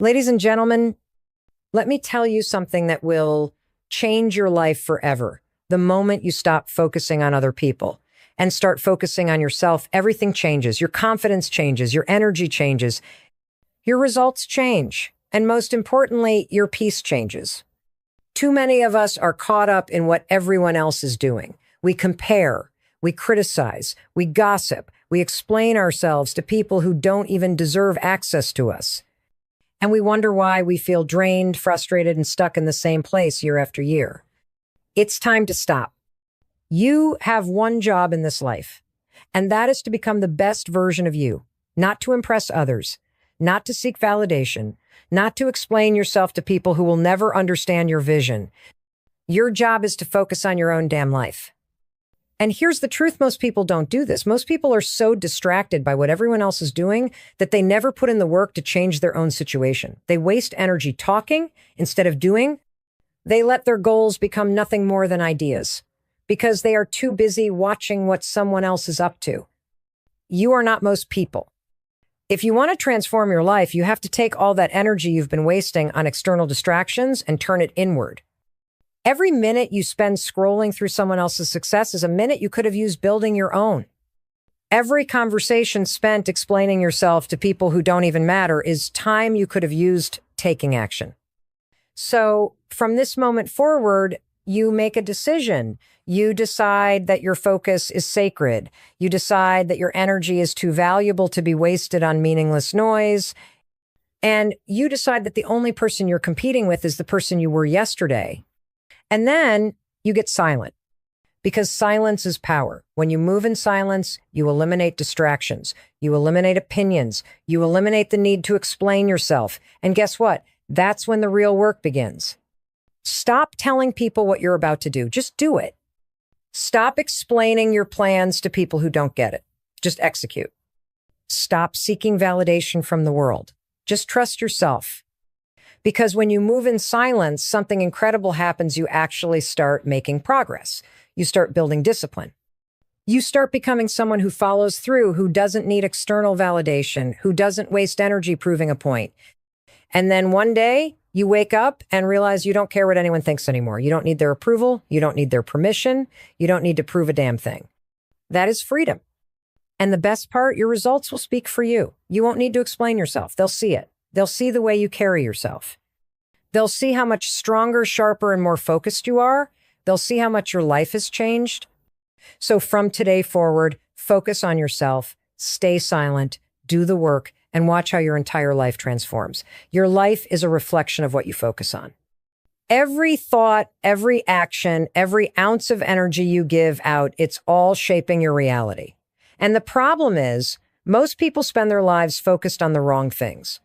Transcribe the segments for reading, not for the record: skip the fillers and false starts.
Ladies and gentlemen, let me tell you something that will change your life forever. The moment you stop focusing on other people and start focusing on yourself, everything changes. Your confidence changes, your energy changes, your results change, and most importantly, your peace changes. Too many of us are caught up in what everyone else is doing. We compare, we criticize, we gossip, we explain ourselves to people who don't even deserve access to us. And we wonder why we feel drained, frustrated, and stuck in the same place year after year. It's time to stop. You have one job in this life, and that is to become the best version of you, not to impress others, not to seek validation, not to explain yourself to people who will never understand your vision. Your job is to focus on your own damn life. And here's the truth, most people don't do this. Most people are so distracted by what everyone else is doing that they never put in the work to change their own situation. They waste energy talking instead of doing. They let their goals become nothing more than ideas because they are too busy watching what someone else is up to. You are not most people. If you want to transform your life, you have to take all that energy you've been wasting on external distractions and turn it inward. Every minute you spend scrolling through someone else's success is a minute you could have used building your own. Every conversation spent explaining yourself to people who don't even matter is time you could have used taking action. So from this moment forward, you make a decision. You decide that your focus is sacred. You decide that your energy is too valuable to be wasted on meaningless noise. And you decide that the only person you're competing with is the person you were yesterday. And then you get silent, because silence is power. When you move in silence, you eliminate distractions, you eliminate opinions, you eliminate the need to explain yourself. And guess what? That's when the real work begins. Stop telling people what you're about to do. Just do it. Stop explaining your plans to people who don't get it. Just execute. Stop seeking validation from the world. Just trust yourself. Because when you move in silence, something incredible happens. You actually start making progress. You start building discipline. You start becoming someone who follows through, who doesn't need external validation, who doesn't waste energy proving a point. And then one day you wake up and realize you don't care what anyone thinks anymore. You don't need their approval. You don't need their permission. You don't need to prove a damn thing. That is freedom. And the best part, your results will speak for you. You won't need to explain yourself. They'll see it. They'll see the way you carry yourself. They'll see how much stronger, sharper, and more focused you are. They'll see how much your life has changed. So from today forward, focus on yourself, stay silent, do the work, and watch how your entire life transforms. Your life is a reflection of what you focus on. Every thought, every action, every ounce of energy you give out, it's all shaping your reality. And the problem is, most people spend their lives focused on the wrong things.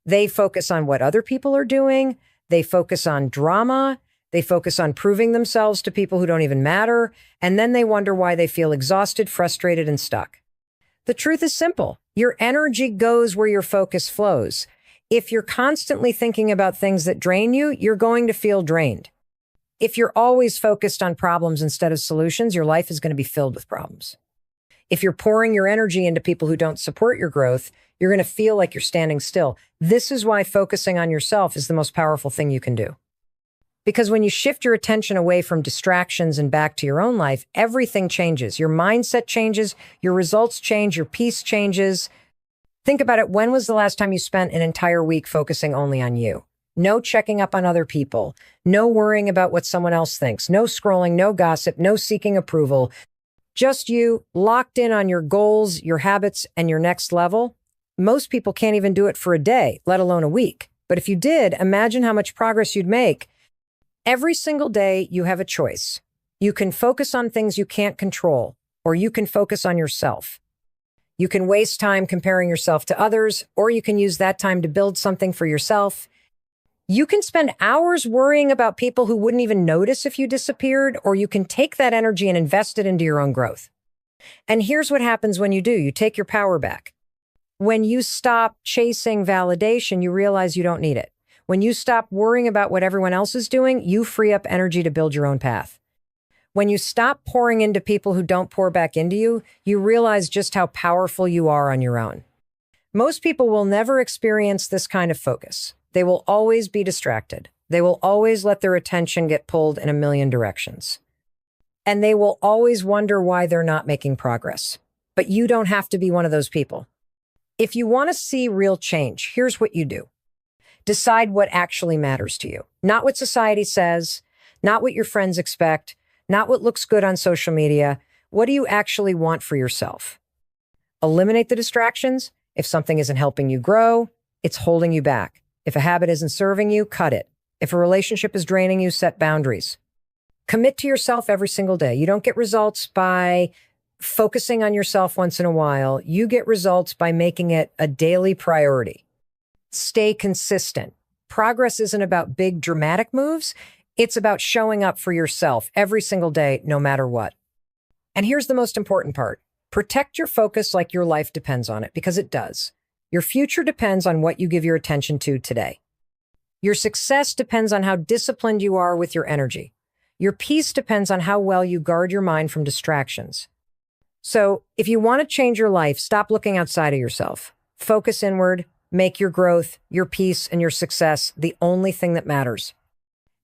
They focus on what other people are doing. They focus on drama. They focus on proving themselves to people who don't even matter. And then they wonder why they feel exhausted, frustrated, and stuck. The truth is simple. Your energy goes where your focus flows. If you're constantly thinking about things that drain you, you're going to feel drained. If you're always focused on problems instead of solutions, your life is going to be filled with problems. If you're pouring your energy into people who don't support your growth, you're going to feel like you're standing still. This is why focusing on yourself is the most powerful thing you can do. Because when you shift your attention away from distractions and back to your own life, everything changes. Your mindset changes, your results change, your peace changes. Think about it. When was the last time you spent an entire week focusing only on you? No checking up on other people, no worrying about what someone else thinks, no scrolling, no gossip, no seeking approval. Just you, locked in on your goals, your habits, and your next level. Most people can't even do it for a day, let alone a week. But if you did, imagine how much progress you'd make. Every single day, you have a choice. You can focus on things you can't control, or you can focus on yourself. You can waste time comparing yourself to others, or you can use that time to build something for yourself. You can spend hours worrying about people who wouldn't even notice if you disappeared, or you can take that energy and invest it into your own growth. And here's what happens when you do. You take your power back. When you stop chasing validation, you realize you don't need it. When you stop worrying about what everyone else is doing, you free up energy to build your own path. When you stop pouring into people who don't pour back into you, you realize just how powerful you are on your own. Most people will never experience this kind of focus. They will always be distracted. They will always let their attention get pulled in a million directions. And they will always wonder why they're not making progress. But you don't have to be one of those people. If you want to see real change, here's what you do. Decide what actually matters to you. Not what society says, not what your friends expect, not what looks good on social media. What do you actually want for yourself? Eliminate the distractions. If something isn't helping you grow, it's holding you back. If a habit isn't serving you, cut it. If a relationship is draining you, set boundaries. Commit to yourself every single day. You don't get results by focusing on yourself once in a while. You get results by making it a daily priority. Stay consistent. Progress isn't about big dramatic moves. It's about showing up for yourself every single day, no matter what. And here's the most important part. Protect your focus like your life depends on it, because it does. Your future depends on what you give your attention to today. Your success depends on how disciplined you are with your energy. Your peace depends on how well you guard your mind from distractions. So, if you want to change your life, stop looking outside of yourself. Focus inward, make your growth, your peace, and your success the only thing that matters.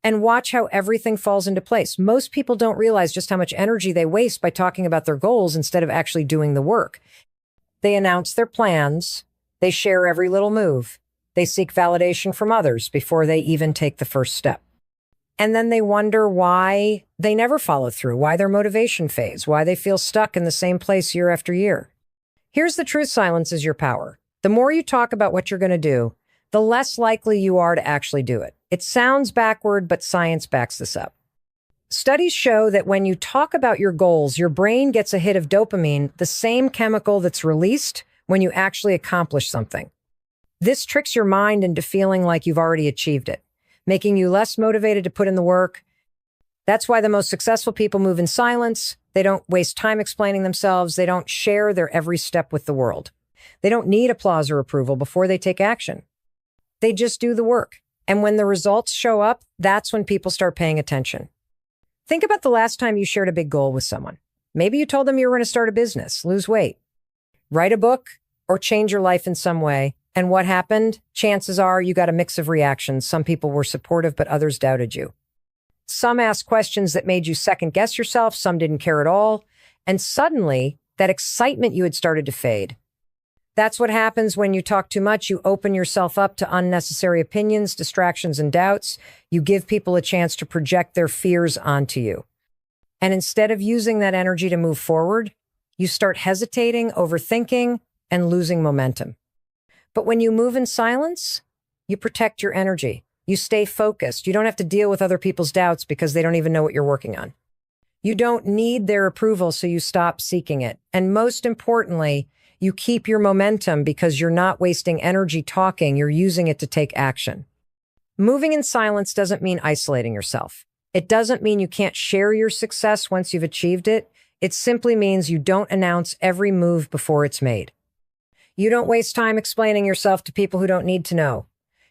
And watch how everything falls into place. Most people don't realize just how much energy they waste by talking about their goals instead of actually doing the work. They announce their plans. They share every little move. They seek validation from others before they even take the first step. And then they wonder why they never follow through, why their motivation fades, why they feel stuck in the same place year after year. Here's the truth: silence is your power. The more you talk about what you're going to do, the less likely you are to actually do it. It sounds backward, but science backs this up. Studies show that when you talk about your goals, your brain gets a hit of dopamine, the same chemical that's released when you actually accomplish something. This tricks your mind into feeling like you've already achieved it, making you less motivated to put in the work. That's why the most successful people move in silence. They don't waste time explaining themselves. They don't share their every step with the world. They don't need applause or approval before they take action. They just do the work. And when the results show up, that's when people start paying attention. Think about the last time you shared a big goal with someone. Maybe you told them you were going to start a business, lose weight, write a book, or change your life in some way. And what happened? Chances are you got a mix of reactions. Some people were supportive, but others doubted you. Some asked questions that made you second guess yourself. Some didn't care at all. And suddenly, that excitement you had started to fade. That's what happens when you talk too much. You open yourself up to unnecessary opinions, distractions, and doubts. You give people a chance to project their fears onto you. And instead of using that energy to move forward, you start hesitating, overthinking, and losing momentum. But when you move in silence, you protect your energy. You stay focused. You don't have to deal with other people's doubts because they don't even know what you're working on. You don't need their approval, so you stop seeking it. And most importantly, you keep your momentum because you're not wasting energy talking, you're using it to take action. Moving in silence doesn't mean isolating yourself. It doesn't mean you can't share your success once you've achieved it. It simply means you don't announce every move before it's made. You don't waste time explaining yourself to people who don't need to know.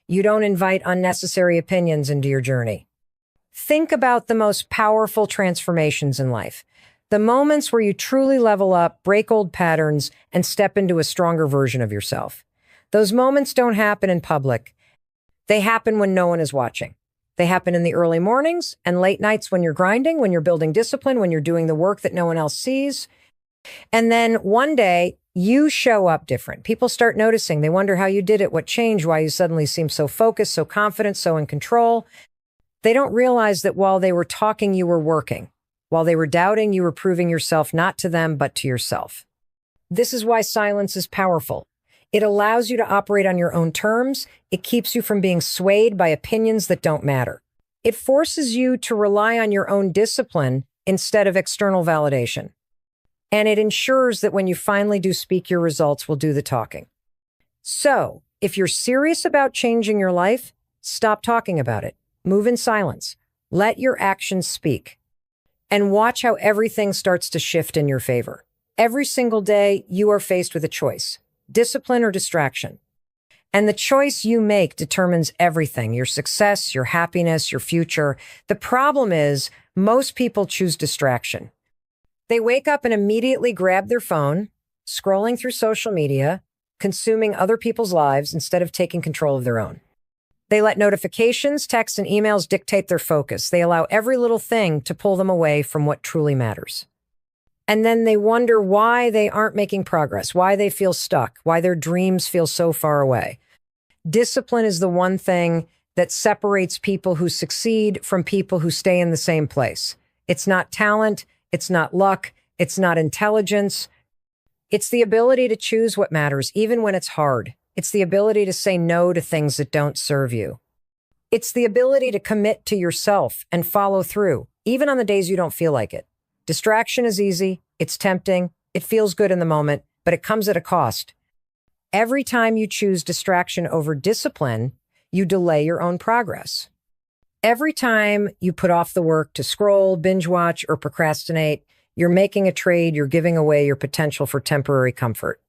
You don't invite unnecessary opinions into your journey. Think about the most powerful transformations in life. The moments where you truly level up, break old patterns, and step into a stronger version of yourself. Those moments don't happen in public. They happen when no one is watching. They happen in the early mornings and late nights when you're grinding, when you're building discipline, when you're doing the work that no one else sees. And then one day, you show up different. People start noticing. They wonder how you did it, what changed, why you suddenly seem so focused, so confident, so in control. They don't realize that while they were talking, you were working. While they were doubting, you were proving yourself not to them, but to yourself. This is why silence is powerful. It allows you to operate on your own terms. It keeps you from being swayed by opinions that don't matter. It forces you to rely on your own discipline instead of external validation. And it ensures that when you finally do speak, your results will do the talking. So, if you're serious about changing your life, stop talking about it. Move in silence. Let your actions speak. And watch how everything starts to shift in your favor. Every single day, you are faced with a choice, discipline or distraction. And the choice you make determines everything, your success, your happiness, your future. The problem is, most people choose distraction. They wake up and immediately grab their phone, scrolling through social media, consuming other people's lives instead of taking control of their own. They let notifications, texts, and emails dictate their focus. They allow every little thing to pull them away from what truly matters. And then they wonder why they aren't making progress, why they feel stuck, why their dreams feel so far away. Discipline is the one thing that separates people who succeed from people who stay in the same place. It's not talent, it's not luck, it's not intelligence. It's the ability to choose what matters, even when it's hard. It's the ability to say no to things that don't serve you. It's the ability to commit to yourself and follow through, even on the days you don't feel like it. Distraction is easy, it's tempting, it feels good in the moment, but it comes at a cost. Every time you choose distraction over discipline, you delay your own progress. Every time you put off the work to scroll, binge watch, or procrastinate, you're making a trade, you're giving away your potential for temporary comfort.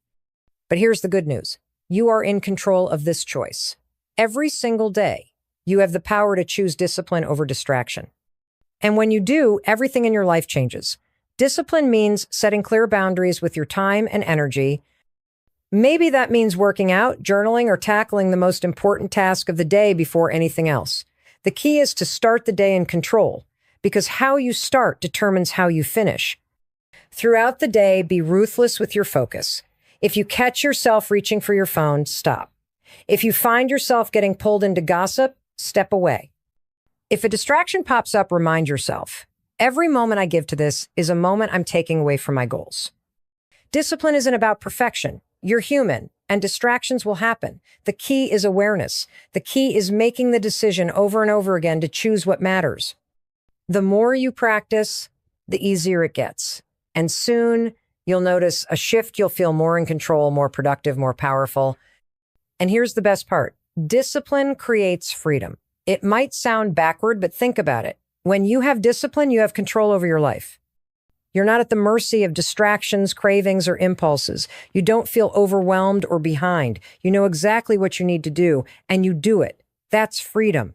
But here's the good news. You are in control of this choice. Every single day, you have the power to choose discipline over distraction. And when you do, everything in your life changes. Discipline means setting clear boundaries with your time and energy. Maybe that means working out, journaling, or tackling the most important task of the day before anything else. The key is to start the day in control, because how you start determines how you finish. Throughout the day, be ruthless with your focus. If you catch yourself reaching for your phone, stop. If you find yourself getting pulled into gossip, step away. If a distraction pops up, remind yourself, every moment I give to this is a moment I'm taking away from my goals. Discipline isn't about perfection. You're human, and distractions will happen. The key is awareness. The key is making the decision over and over again to choose what matters. The more you practice, the easier it gets. And soon, you'll notice a shift. You'll feel more in control, more productive, more powerful. And here's the best part. Discipline creates freedom. It might sound backward, but think about it. When you have discipline, you have control over your life. You're not at the mercy of distractions, cravings, or impulses. You don't feel overwhelmed or behind. You know exactly what you need to do, and you do it. That's freedom.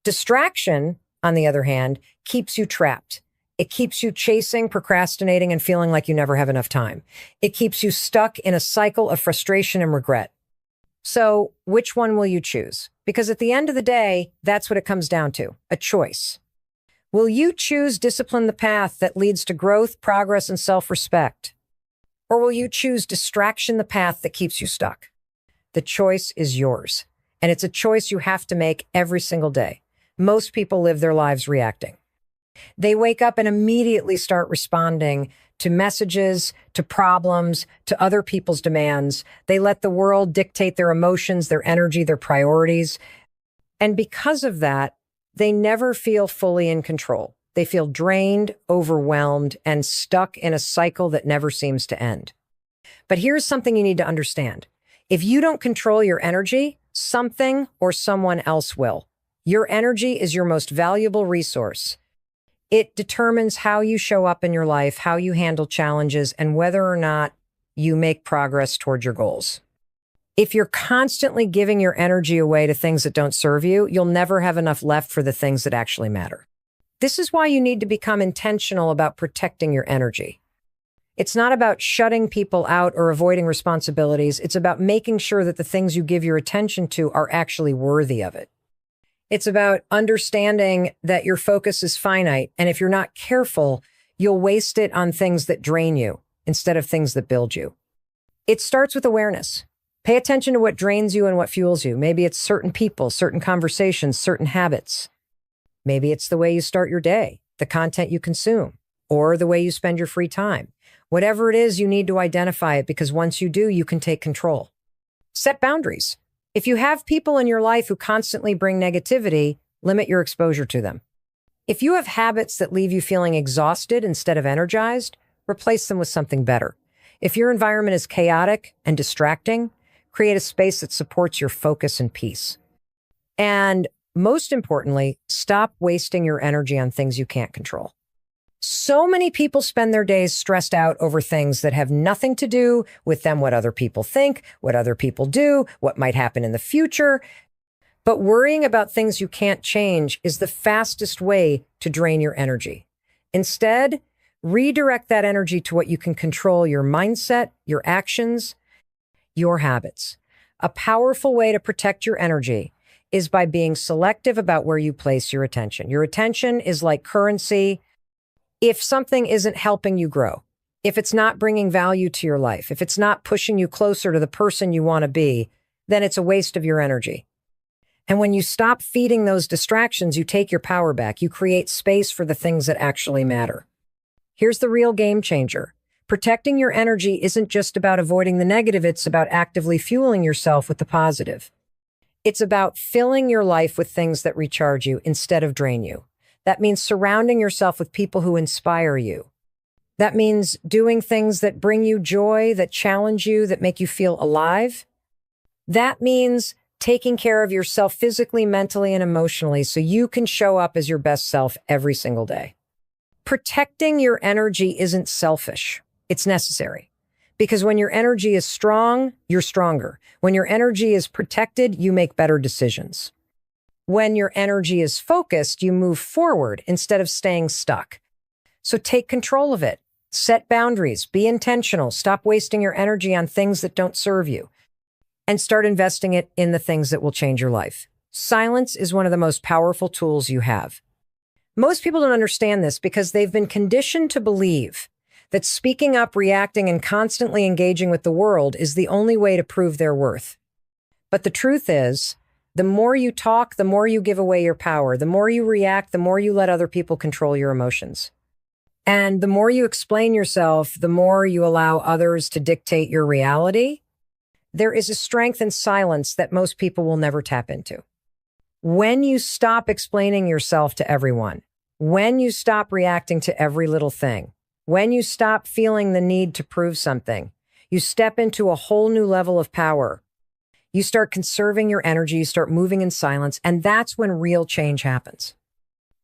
Distraction, on the other hand, keeps you trapped. It keeps you chasing, procrastinating, and feeling like you never have enough time. It keeps you stuck in a cycle of frustration and regret. So, which one will you choose? Because at the end of the day, that's what it comes down to, a choice. Will you choose discipline, the path that leads to growth, progress, and self-respect? Or will you choose distraction, the path that keeps you stuck? The choice is yours, and it's a choice you have to make every single day. Most people live their lives reacting. They wake up and immediately start responding to messages, to problems, to other people's demands. They let the world dictate their emotions, their energy, their priorities. And because of that, they never feel fully in control. They feel drained, overwhelmed, and stuck in a cycle that never seems to end. But here's something you need to understand. If you don't control your energy, something or someone else will. Your energy is your most valuable resource. It determines how you show up in your life, how you handle challenges, and whether or not you make progress toward your goals. If you're constantly giving your energy away to things that don't serve you, you'll never have enough left for the things that actually matter. This is why you need to become intentional about protecting your energy. It's not about shutting people out or avoiding responsibilities. It's about making sure that the things you give your attention to are actually worthy of it. It's about understanding that your focus is finite, and if you're not careful, you'll waste it on things that drain you instead of things that build you. It starts with awareness. Pay attention to what drains you and what fuels you. Maybe it's certain people, certain conversations, certain habits. Maybe it's the way you start your day, the content you consume, or the way you spend your free time. Whatever it is, you need to identify it, because once you do, you can take control. Set boundaries. If you have people in your life who constantly bring negativity, limit your exposure to them. If you have habits that leave you feeling exhausted instead of energized, replace them with something better. If your environment is chaotic and distracting, create a space that supports your focus and peace. And most importantly, stop wasting your energy on things you can't control. So many people spend their days stressed out over things that have nothing to do with them, what other people think, what other people do, what might happen in the future. But worrying about things you can't change is the fastest way to drain your energy. Instead, redirect that energy to what you can control: your mindset, your actions, your habits. A powerful way to protect your energy is by being selective about where you place your attention. Your attention is like currency. If something isn't helping you grow, if it's not bringing value to your life, if it's not pushing you closer to the person you want to be, then it's a waste of your energy. And when you stop feeding those distractions, you take your power back. You create space for the things that actually matter. Here's the real game changer. Protecting your energy isn't just about avoiding the negative, it's about actively fueling yourself with the positive. It's about filling your life with things that recharge you instead of drain you. That means surrounding yourself with people who inspire you. That means doing things that bring you joy, that challenge you, that make you feel alive. That means taking care of yourself physically, mentally, and emotionally so you can show up as your best self every single day. Protecting your energy isn't selfish. It's necessary. Because when your energy is strong, you're stronger. When your energy is protected, you make better decisions. When your energy is focused, you move forward instead of staying stuck. So take control of it. Set boundaries. Be intentional. Stop wasting your energy on things that don't serve you. And start investing it in the things that will change your life. Silence is one of the most powerful tools you have. Most people don't understand this because they've been conditioned to believe that speaking up, reacting, and constantly engaging with the world is the only way to prove their worth. But the truth is, the more you talk, the more you give away your power. The more you react, the more you let other people control your emotions. And the more you explain yourself, the more you allow others to dictate your reality. There is a strength in silence that most people will never tap into. When you stop explaining yourself to everyone, when you stop reacting to every little thing, when you stop feeling the need to prove something, you step into a whole new level of power. You start conserving your energy, you start moving in silence, and that's when real change happens.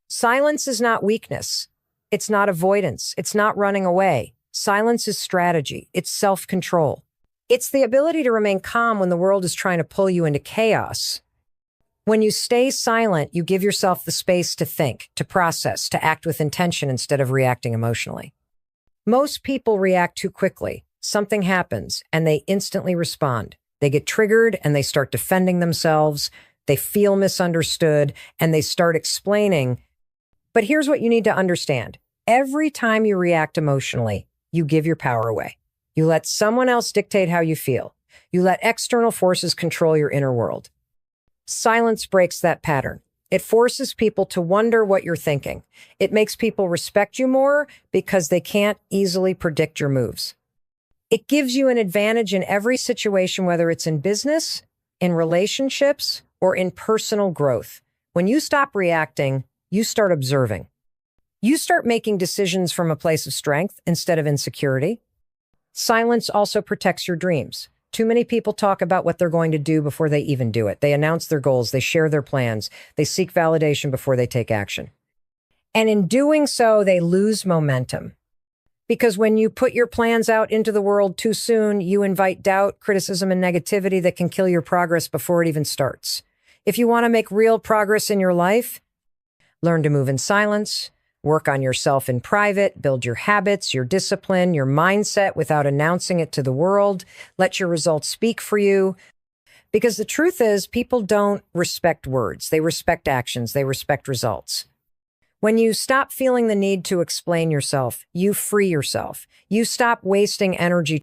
Silence is not weakness. It's not avoidance. It's not running away. Silence is strategy. It's self-control. It's the ability to remain calm when the world is trying to pull you into chaos. When you stay silent, you give yourself the space to think, to process, to act with intention instead of reacting emotionally. Most people react too quickly. Something happens and they instantly respond. They get triggered and they start defending themselves. They feel misunderstood and they start explaining. But here's what you need to understand. Every time you react emotionally, you give your power away. You let someone else dictate how you feel. You let external forces control your inner world. Silence breaks that pattern. It forces people to wonder what you're thinking. It makes people respect you more because they can't easily predict your moves. It gives you an advantage in every situation, whether it's in business, in relationships, or in personal growth. When you stop reacting, you start observing. You start making decisions from a place of strength instead of insecurity. Silence also protects your dreams. Too many people talk about what they're going to do before they even do it. They announce their goals, they share their plans, they seek validation before they take action. And in doing so, they lose momentum. Because when you put your plans out into the world too soon, you invite doubt, criticism, and negativity that can kill your progress before it even starts. If you want to make real progress in your life, learn to move in silence, work on yourself in private, build your habits, your discipline, your mindset without announcing it to the world. Let your results speak for you. Because the truth is, people don't respect words. They respect actions. They respect results. When you stop feeling the need to explain yourself, you free yourself. You stop wasting energy